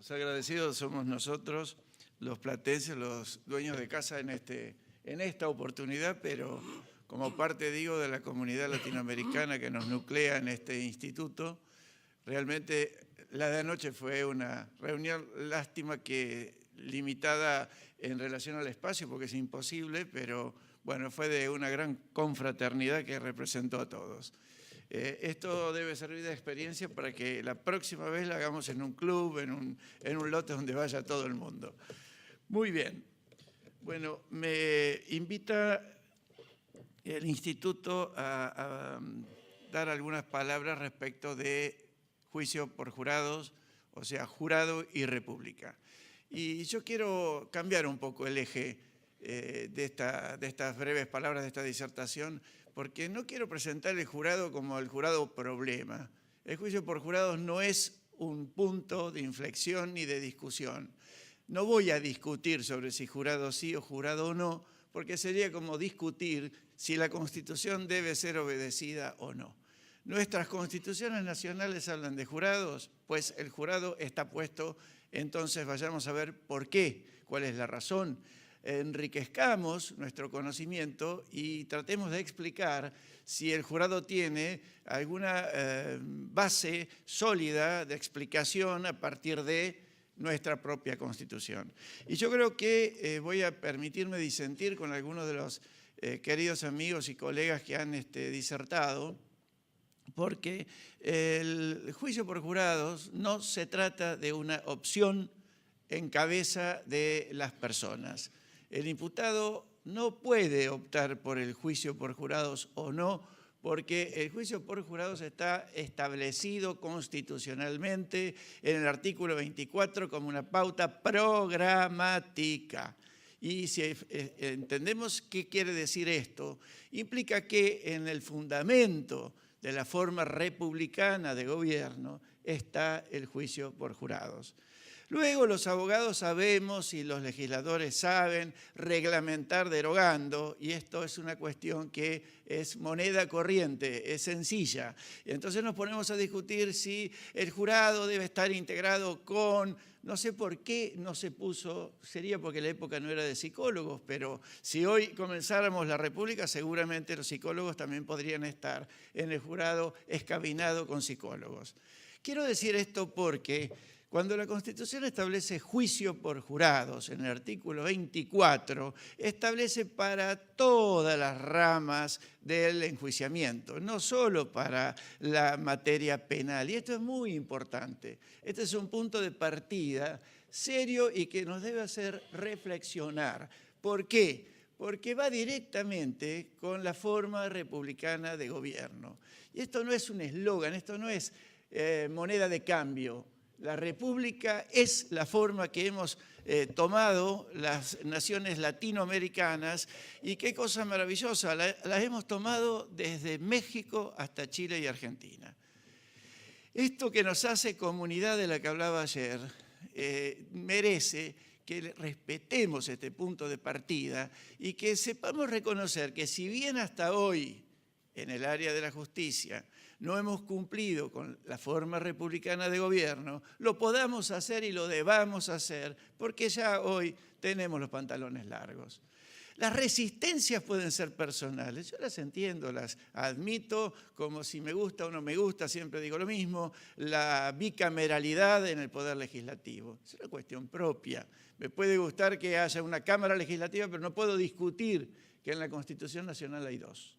Los agradecidos somos nosotros, los platenses, los dueños de casa en esta oportunidad, pero como parte, digo, de la comunidad latinoamericana que nos nuclea en este instituto. Realmente la de anoche fue una reunión, lástima que limitada en relación al espacio, porque es imposible, pero bueno, fue de una gran confraternidad que representó a todos. Esto debe servir de experiencia para que la próxima vez la hagamos en un club, en un lote donde vaya todo el mundo. Muy bien. Bueno, me invita el instituto a dar algunas palabras respecto de juicio por jurados, o sea, jurado y república. Y yo quiero cambiar un poco el eje de estas breves palabras de esta disertación, porque no quiero presentar el jurado como el jurado problema. El juicio por jurados no es un punto de inflexión ni de discusión. No voy a discutir sobre si jurado sí o jurado no, porque sería como discutir si la Constitución debe ser obedecida o no. Nuestras constituciones nacionales hablan de jurados, pues el jurado está puesto, entonces vayamos a ver por qué, cuál es la razón. Enriquezcamos nuestro conocimiento y tratemos de explicar si el jurado tiene alguna base sólida de explicación a partir de nuestra propia Constitución. Y yo creo que voy a permitirme disentir con algunos de los queridos amigos y colegas que han disertado, porque el juicio por jurados no se trata de una opción en cabeza de las personas. El imputado no puede optar por el juicio por jurados o no, porque el juicio por jurados está establecido constitucionalmente en el artículo 24 como una pauta programática. Y si entendemos qué quiere decir esto, implica que en el fundamento de la forma republicana de gobierno está el juicio por jurados. Luego los abogados sabemos y los legisladores saben reglamentar derogando, y esto es una cuestión que es moneda corriente, es sencilla. Entonces nos ponemos a discutir si el jurado debe estar integrado con, no sé por qué no se puso, sería porque la época no era de psicólogos, pero si hoy comenzáramos la República, seguramente los psicólogos también podrían estar en el jurado escabinado con psicólogos. Quiero decir esto porque cuando la Constitución establece juicio por jurados, en el artículo 24, establece para todas las ramas del enjuiciamiento, no solo para la materia penal. Y esto es muy importante. Este es un punto de partida serio y que nos debe hacer reflexionar. ¿Por qué? Porque va directamente con la forma republicana de gobierno. Y esto no es un eslogan, esto no es moneda de cambio. La República es la forma que hemos tomado las naciones latinoamericanas, y qué cosa maravillosa, las hemos tomado desde México hasta Chile y Argentina. Esto que nos hace comunidad de la que hablaba ayer merece que respetemos este punto de partida y que sepamos reconocer que si bien hasta hoy en el área de la justicia no hemos cumplido con la forma republicana de gobierno, lo podamos hacer y lo debamos hacer, porque ya hoy tenemos los pantalones largos. Las resistencias pueden ser personales, yo las entiendo, las admito, como si me gusta o no me gusta, siempre digo lo mismo, la bicameralidad en el poder legislativo. Es una cuestión propia. Me puede gustar que haya una Cámara Legislativa, pero no puedo discutir que en la Constitución Nacional hay dos.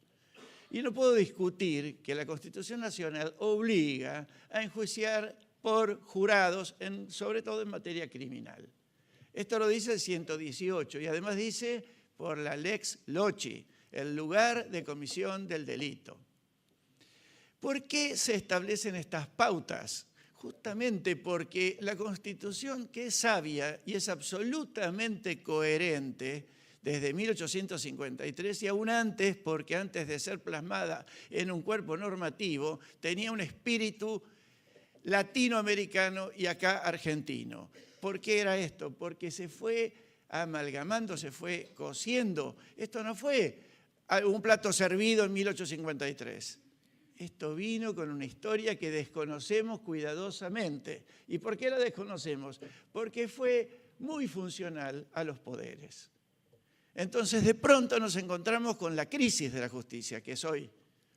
Y no puedo discutir que la Constitución Nacional obliga a enjuiciar por jurados, sobre todo en materia criminal. Esto lo dice el 118 y además dice por la Lex Loci, el lugar de comisión del delito. ¿Por qué se establecen estas pautas? Justamente porque la Constitución, que es sabia y es absolutamente coherente, desde 1853 y aún antes, porque antes de ser plasmada en un cuerpo normativo, tenía un espíritu latinoamericano y acá argentino. ¿Por qué era esto? Porque se fue amalgamando, se fue cociendo. Esto no fue un plato servido en 1853. Esto vino con una historia que desconocemos cuidadosamente. ¿Y por qué la desconocemos? Porque fue muy funcional a los poderes. Entonces, de pronto nos encontramos con la crisis de la justicia, que es hoy.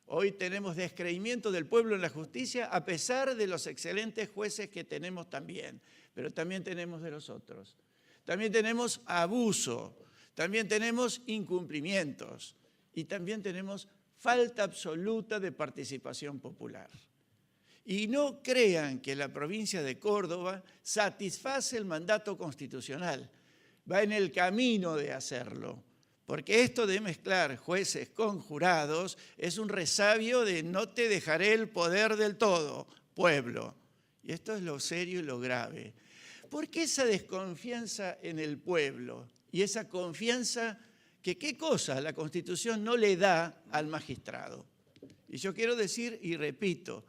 Hoy tenemos descreimiento del pueblo en la justicia, a pesar de los excelentes jueces que tenemos también. Pero también tenemos de los otros. También tenemos abuso, también tenemos incumplimientos y también tenemos falta absoluta de participación popular. Y no crean que la provincia de Córdoba satisface el mandato constitucional. Va en el camino de hacerlo, porque esto de mezclar jueces con jurados es un resabio de no te dejaré el poder del todo, pueblo. Y esto es lo serio y lo grave. ¿Por qué esa desconfianza en el pueblo? Y esa confianza que, ¿qué cosa? La Constitución no le da al magistrado. Y yo quiero decir, y repito,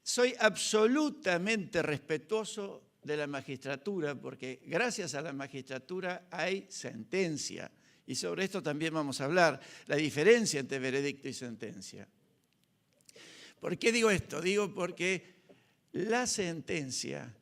soy absolutamente respetuoso de la magistratura, porque gracias a la magistratura hay sentencia. Y sobre esto también vamos a hablar, la diferencia entre veredicto y sentencia. ¿Por qué digo esto? Digo porque la sentencia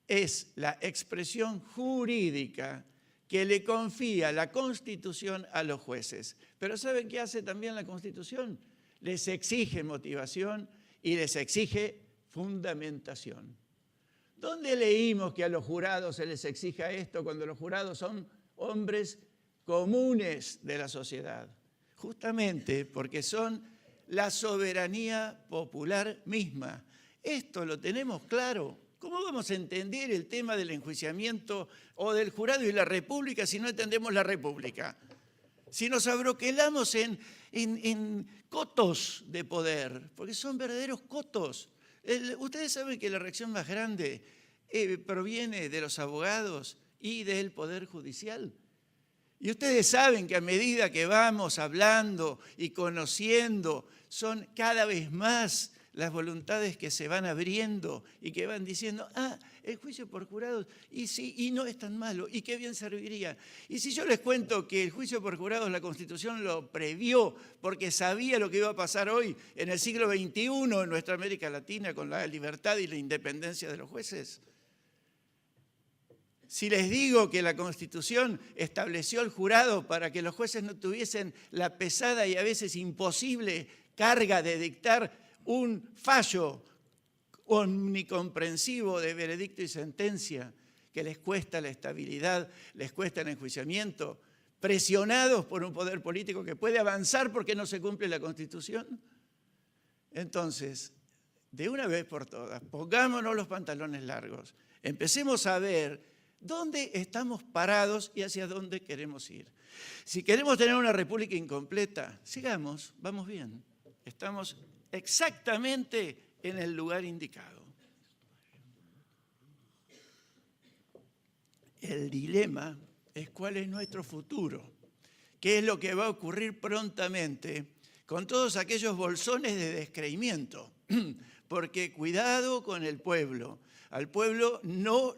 es la expresión jurídica que le confía la Constitución a los jueces. Pero ¿saben qué hace también la Constitución? Les exige motivación y les exige fundamentación. ¿Dónde leímos que a los jurados se les exija esto cuando los jurados son hombres comunes de la sociedad? Justamente porque son la soberanía popular misma. Esto lo tenemos claro. ¿Cómo vamos a entender el tema del enjuiciamiento o del jurado y la república si no entendemos la república? Si nos abroquelamos en cotos de poder, porque son verdaderos cotos. Ustedes saben que la reacción más grande proviene de los abogados y del Poder Judicial. Y ustedes saben que a medida que vamos hablando y conociendo, son cada vez más las voluntades que se van abriendo y que van diciendo, el juicio por jurados, y sí, y no es tan malo, y qué bien serviría. Y si yo les cuento que el juicio por jurados la Constitución lo previó porque sabía lo que iba a pasar hoy en el siglo XXI en nuestra América Latina con la libertad y la independencia de los jueces. Si les digo que la Constitución estableció el jurado para que los jueces no tuviesen la pesada y a veces imposible carga de dictar un fallo omnicomprensivo de veredicto y sentencia que les cuesta la estabilidad, les cuesta el enjuiciamiento, presionados por un poder político que puede avanzar porque no se cumple la Constitución. Entonces, de una vez por todas, pongámonos los pantalones largos, empecemos a ver dónde estamos parados y hacia dónde queremos ir. Si queremos tener una república incompleta, sigamos, vamos bien, estamos exactamente en el lugar indicado. El dilema es cuál es nuestro futuro, qué es lo que va a ocurrir prontamente con todos aquellos bolsones de descreimiento, porque cuidado con el pueblo. Al pueblo no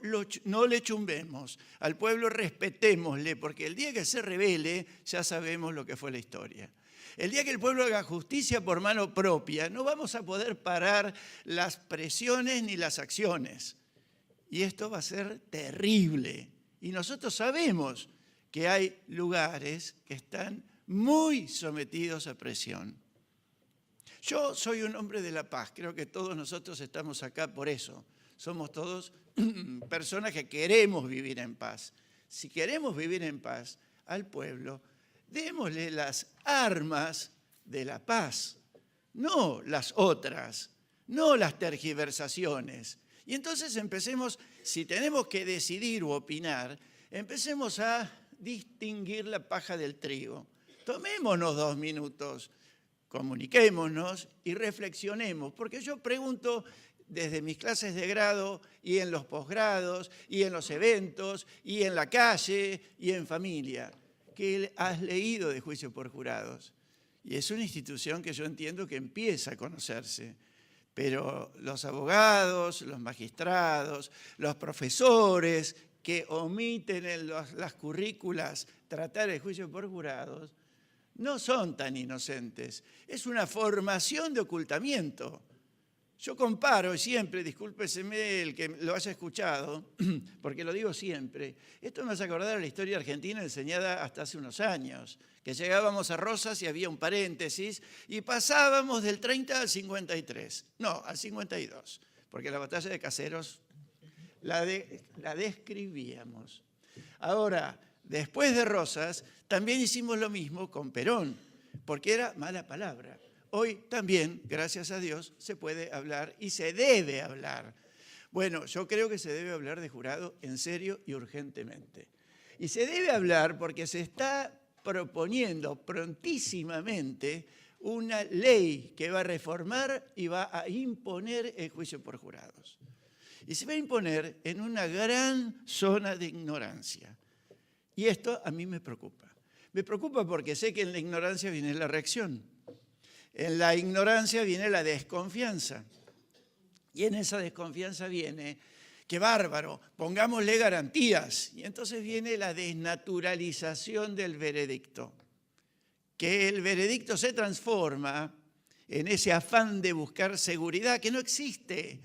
le chumbemos, al pueblo respetémosle, porque el día que se rebele ya sabemos lo que fue la historia. El día que el pueblo haga justicia por mano propia, no vamos a poder parar las presiones ni las acciones. Y esto va a ser terrible. Y nosotros sabemos que hay lugares que están muy sometidos a presión. Yo soy un hombre de la paz, creo que todos nosotros estamos acá por eso. Somos todos personas que queremos vivir en paz. Si queremos vivir en paz al pueblo, démosle las armas de la paz, no las otras, no las tergiversaciones. Y entonces empecemos, si tenemos que decidir u opinar, empecemos a distinguir la paja del trigo. Tomémonos 2 minutos, comuniquémonos y reflexionemos, porque yo pregunto desde mis clases de grado y en los posgrados y en los eventos y en la calle y en familia, ¿qué has leído de juicio por jurados? Y es una institución que yo entiendo que empieza a conocerse, pero los abogados, los magistrados, los profesores que omiten en las currículas tratar el juicio por jurados, no son tan inocentes. Es una formación de ocultamiento. Yo comparo siempre, discúlpeseme el que lo haya escuchado, porque lo digo siempre, esto me hace acordar a la historia argentina enseñada hasta hace unos años, que llegábamos a Rosas y había un paréntesis y pasábamos del 30 al 53, no, al 52, porque la batalla de Caseros la describíamos. Ahora, después de Rosas, también hicimos lo mismo con Perón, porque era mala palabra. Hoy también, gracias a Dios, se puede hablar y se debe hablar. Bueno, yo creo que se debe hablar de jurado en serio y urgentemente. Y se debe hablar porque se está proponiendo prontísimamente una ley que va a reformar y va a imponer el juicio por jurados. Y se va a imponer en una gran zona de ignorancia. Y esto a mí me preocupa. Me preocupa porque sé que en la ignorancia viene la reacción. En la ignorancia viene la desconfianza. Y en esa desconfianza viene, qué bárbaro, pongámosle garantías. Y entonces viene la desnaturalización del veredicto. Que el veredicto se transforma en ese afán de buscar seguridad que no existe.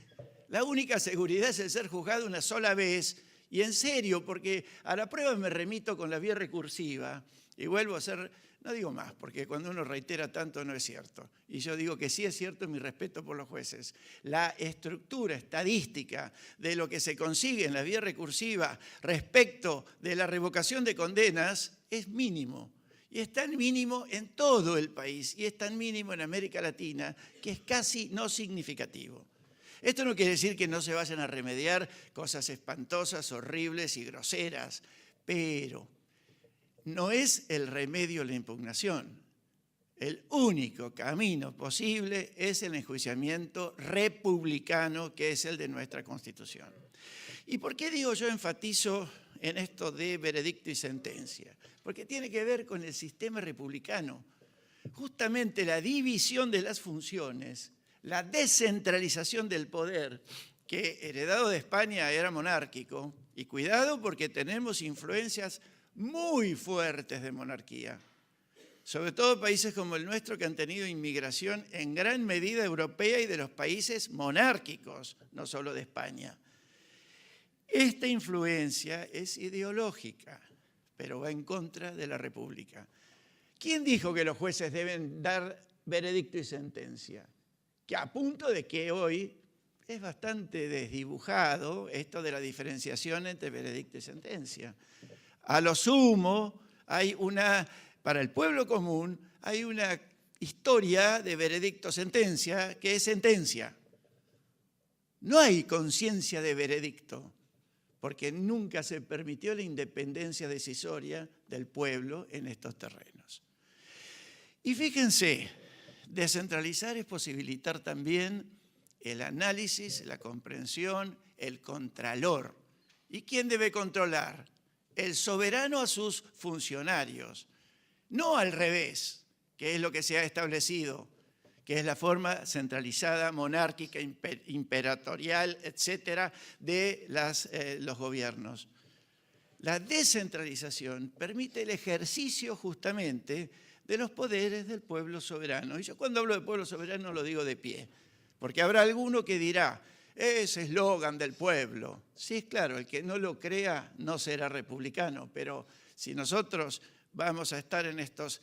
La única seguridad es el ser juzgado una sola vez. Y en serio, porque a la prueba me remito con la vía recursiva y vuelvo a ser... No digo más, porque cuando uno reitera tanto no es cierto. Y yo digo que sí es cierto en mi respeto por los jueces. La estructura estadística de lo que se consigue en la vía recursiva respecto de la revocación de condenas es mínimo. Y es tan mínimo en todo el país y es tan mínimo en América Latina que es casi no significativo. Esto no quiere decir que no se vayan a remediar cosas espantosas, horribles y groseras, pero... no es el remedio la impugnación. El único camino posible es el enjuiciamiento republicano, que es el de nuestra Constitución. ¿Y por qué digo yo enfatizo en esto de veredicto y sentencia? Porque tiene que ver con el sistema republicano. Justamente la división de las funciones, la descentralización del poder, que heredado de España era monárquico, y cuidado porque tenemos influencias muy fuertes de monarquía, sobre todo países como el nuestro que han tenido inmigración en gran medida europea y de los países monárquicos, no solo de España. Esta influencia es ideológica, pero va en contra de la República. ¿Quién dijo que los jueces deben dar veredicto y sentencia? Que a punto de que hoy es bastante desdibujado esto de la diferenciación entre veredicto y sentencia. A lo sumo, para el pueblo común, hay una historia de veredicto-sentencia que es sentencia. No hay conciencia de veredicto, porque nunca se permitió la independencia decisoria del pueblo en estos terrenos. Y fíjense, descentralizar es posibilitar también el análisis, la comprensión, el contralor. ¿Y quién debe controlar? El soberano a sus funcionarios, no al revés, que es lo que se ha establecido, que es la forma centralizada, monárquica, imperatorial, etcétera, de los gobiernos. La descentralización permite el ejercicio justamente de los poderes del pueblo soberano. Y yo cuando hablo de pueblo soberano lo digo de pie, porque habrá alguno que dirá, ese eslogan del pueblo. Sí, claro, el que no lo crea no será republicano, pero si nosotros vamos a estar en estos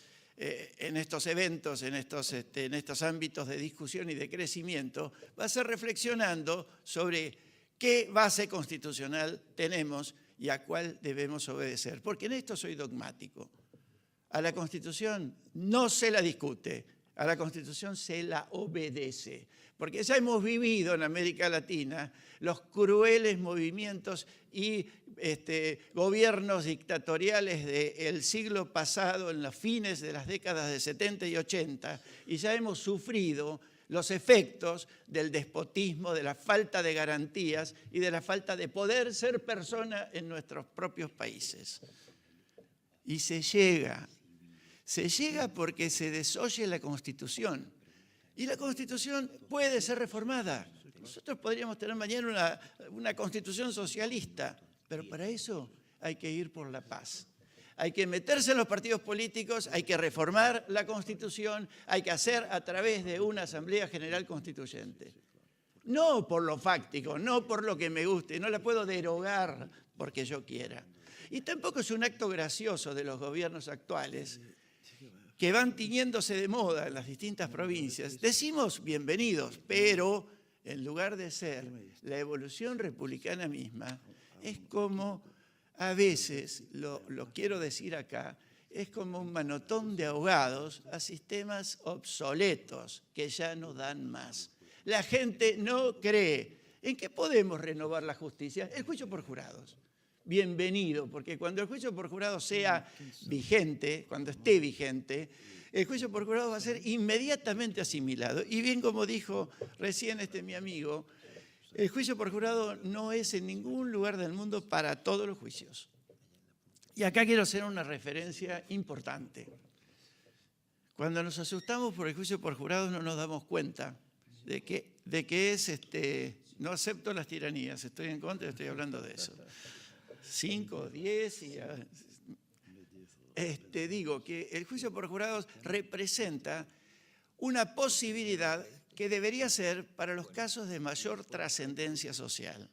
eventos, en estos ámbitos de discusión y de crecimiento, va a ser reflexionando sobre qué base constitucional tenemos y a cuál debemos obedecer. Porque en esto soy dogmático. A la Constitución no se la discute, a la Constitución se la obedece. Porque ya hemos vivido en América Latina los crueles movimientos y gobiernos dictatoriales del siglo pasado, en los fines de las décadas de 70 y 80, y ya hemos sufrido los efectos del despotismo, de la falta de garantías y de la falta de poder ser persona en nuestros propios países. Y se llega porque se desoye la Constitución. Y la Constitución puede ser reformada. Nosotros podríamos tener mañana una Constitución socialista, pero para eso hay que ir por la paz. Hay que meterse en los partidos políticos, hay que reformar la Constitución, hay que hacer a través de una Asamblea General Constituyente. No por lo fáctico, no por lo que me guste, no la puedo derogar porque yo quiera. Y tampoco es un acto gracioso de los gobiernos actuales que van tiñéndose de moda en las distintas provincias. Decimos bienvenidos, pero en lugar de ser la evolución republicana misma, es como, a veces, lo quiero decir acá, es como un manotón de ahogados a sistemas obsoletos que ya no dan más. La gente no cree. ¿En qué podemos renovar la justicia? El juicio por jurados. Bienvenido, porque cuando el juicio por jurado sea vigente, cuando esté vigente, el juicio por jurado va a ser inmediatamente asimilado. Y bien como dijo recién mi amigo, el juicio por jurado no es en ningún lugar del mundo para todos los juicios. Y acá quiero hacer una referencia importante. Cuando nos asustamos por el juicio por jurado no nos damos cuenta de que es, no acepto las tiranías, estoy en contra, estoy hablando de eso. 5, 10 y... digo que el juicio por jurados representa una posibilidad que debería ser para los casos de mayor trascendencia social.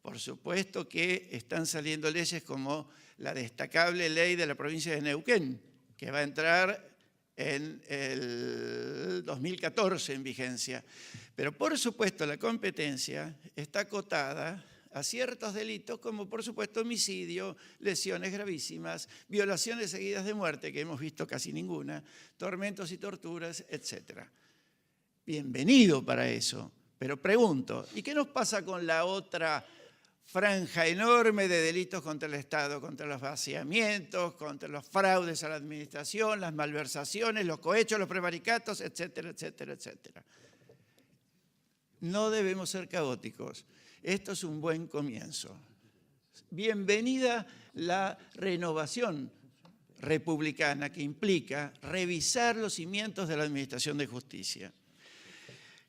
Por supuesto que están saliendo leyes como la destacable ley de la provincia de Neuquén, que va a entrar en el 2014 en vigencia. Pero por supuesto la competencia está acotada a ciertos delitos como por supuesto homicidio, lesiones gravísimas, violaciones seguidas de muerte, que hemos visto casi ninguna, tormentos y torturas, etc. Bienvenido para eso, pero pregunto, ¿y qué nos pasa con la otra franja enorme de delitos contra el Estado, contra los vaciamientos, contra los fraudes a la administración, las malversaciones, los cohechos, los prevaricatos, etcétera, etcétera, etcétera? No debemos ser caóticos. Esto es un buen comienzo. Bienvenida la renovación republicana que implica revisar los cimientos de la administración de justicia.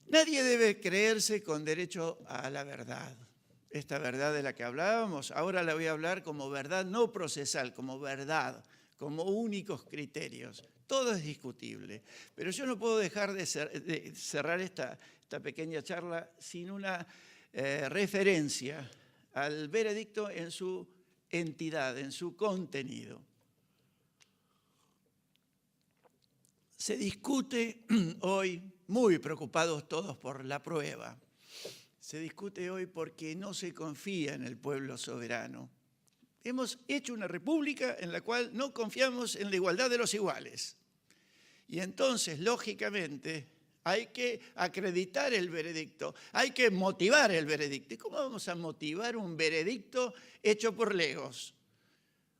Nadie debe creerse con derecho a la verdad. Esta verdad de la que hablábamos, ahora la voy a hablar como verdad no procesal, como verdad, como únicos criterios. Todo es discutible, pero yo no puedo dejar de cerrar esta pequeña charla sin una referencia al veredicto en su entidad, en su contenido. Se discute hoy, muy preocupados todos por la prueba, se discute hoy porque no se confía en el pueblo soberano. Hemos hecho una república en la cual no confiamos en la igualdad de los iguales. Y entonces, lógicamente, hay que acreditar el veredicto, hay que motivar el veredicto. ¿Y cómo vamos a motivar un veredicto hecho por legos?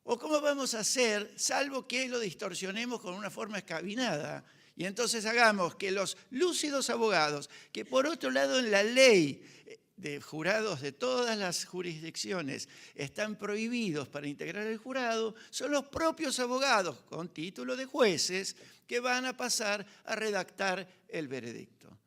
¿O cómo vamos a hacer, salvo que lo distorsionemos con una forma escabinada? Y entonces hagamos que los lúcidos abogados, que por otro lado en la ley de jurados de todas las jurisdicciones están prohibidos para integrar el jurado, son los propios abogados con título de jueces que van a pasar a redactar el veredicto.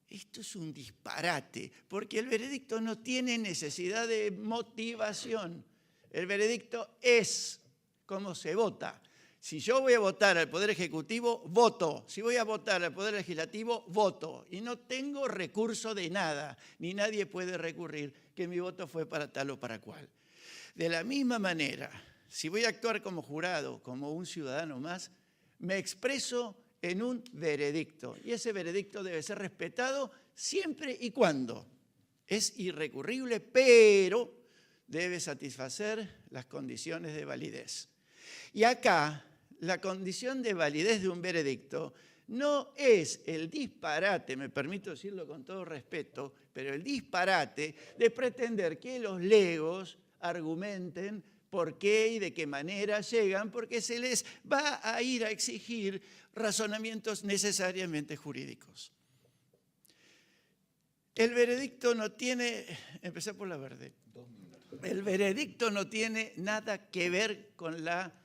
Esto es un disparate, porque el veredicto no tiene necesidad de motivación. El veredicto es cómo se vota. Si yo voy a votar al Poder Ejecutivo, voto. Si voy a votar al Poder Legislativo, voto. Y no tengo recurso de nada, ni nadie puede recurrir que mi voto fue para tal o para cual. De la misma manera, si voy a actuar como jurado, como un ciudadano más, me expreso en un veredicto. Y ese veredicto debe ser respetado siempre y cuando es irrecurrible, pero debe satisfacer las condiciones de validez. Y acá, la condición de validez de un veredicto no es el disparate, me permito decirlo con todo respeto, pero el disparate de pretender que los legos argumenten por qué y de qué manera llegan, porque se les va a ir a exigir razonamientos necesariamente jurídicos. El veredicto no tiene, empecé por la verde, el veredicto no tiene nada que ver con la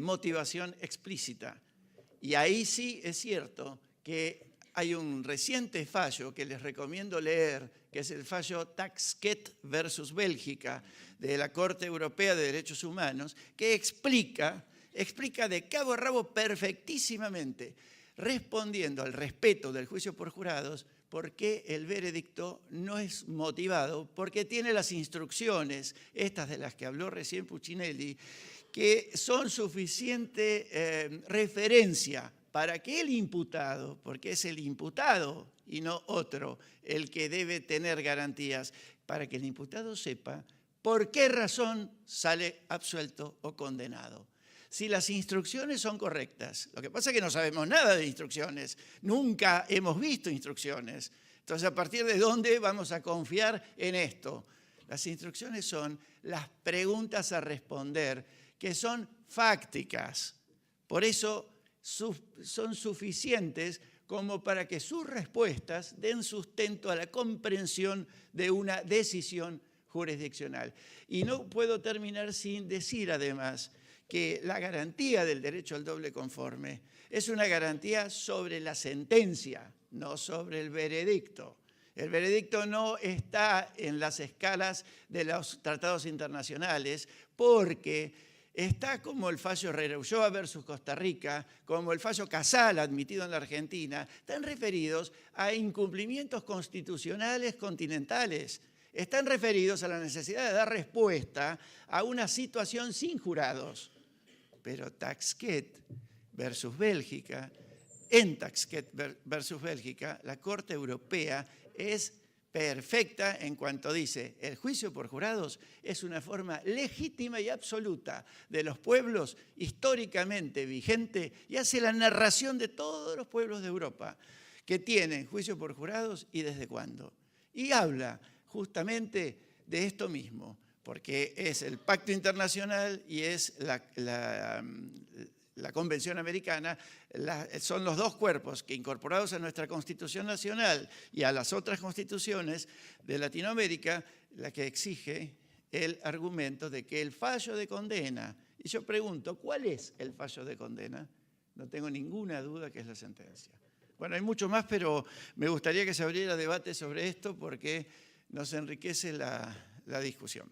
motivación explícita. Y ahí sí es cierto que hay un reciente fallo que les recomiendo leer, que es el fallo Taxket versus Bélgica de la Corte Europea de Derechos Humanos, que explica de cabo a rabo perfectísimamente, respondiendo al respeto del juicio por jurados, por qué el veredicto no es motivado, porque tiene las instrucciones, estas de las que habló recién Puccinelli, que son suficiente referencia para que el imputado, porque es el imputado y no otro el que debe tener garantías, para que el imputado sepa por qué razón sale absuelto o condenado. Si las instrucciones son correctas, lo que pasa es que no sabemos nada de instrucciones, nunca hemos visto instrucciones. Entonces, ¿a partir de dónde vamos a confiar en esto? Las instrucciones son las preguntas a responder, que son fácticas. Por eso son suficientes como para que sus respuestas den sustento a la comprensión de una decisión jurisdiccional. Y no puedo terminar sin decir, además, que la garantía del derecho al doble conforme es una garantía sobre la sentencia, no sobre el veredicto. El veredicto no está en las escalas de los tratados internacionales porque está como el fallo Herrera Ulloa versus Costa Rica, como el fallo Casal admitido en la Argentina, están referidos a incumplimientos constitucionales continentales. Están referidos a la necesidad de dar respuesta a una situación sin jurados. Pero Taxket versus Bélgica, en Taxket versus Bélgica, la Corte Europea es perfecta en cuanto dice, el juicio por jurados es una forma legítima y absoluta de los pueblos históricamente vigente y hace la narración de todos los pueblos de Europa que tienen juicio por jurados y desde cuándo. Y habla justamente de esto mismo, porque es el pacto internacional y es la Convención Americana, son los dos cuerpos que incorporados a nuestra Constitución Nacional y a las otras constituciones de Latinoamérica, la que exige el argumento de que el fallo de condena, y yo pregunto, ¿cuál es el fallo de condena? No tengo ninguna duda que es la sentencia. Bueno, hay mucho más, pero me gustaría que se abriera debate sobre esto porque nos enriquece la discusión.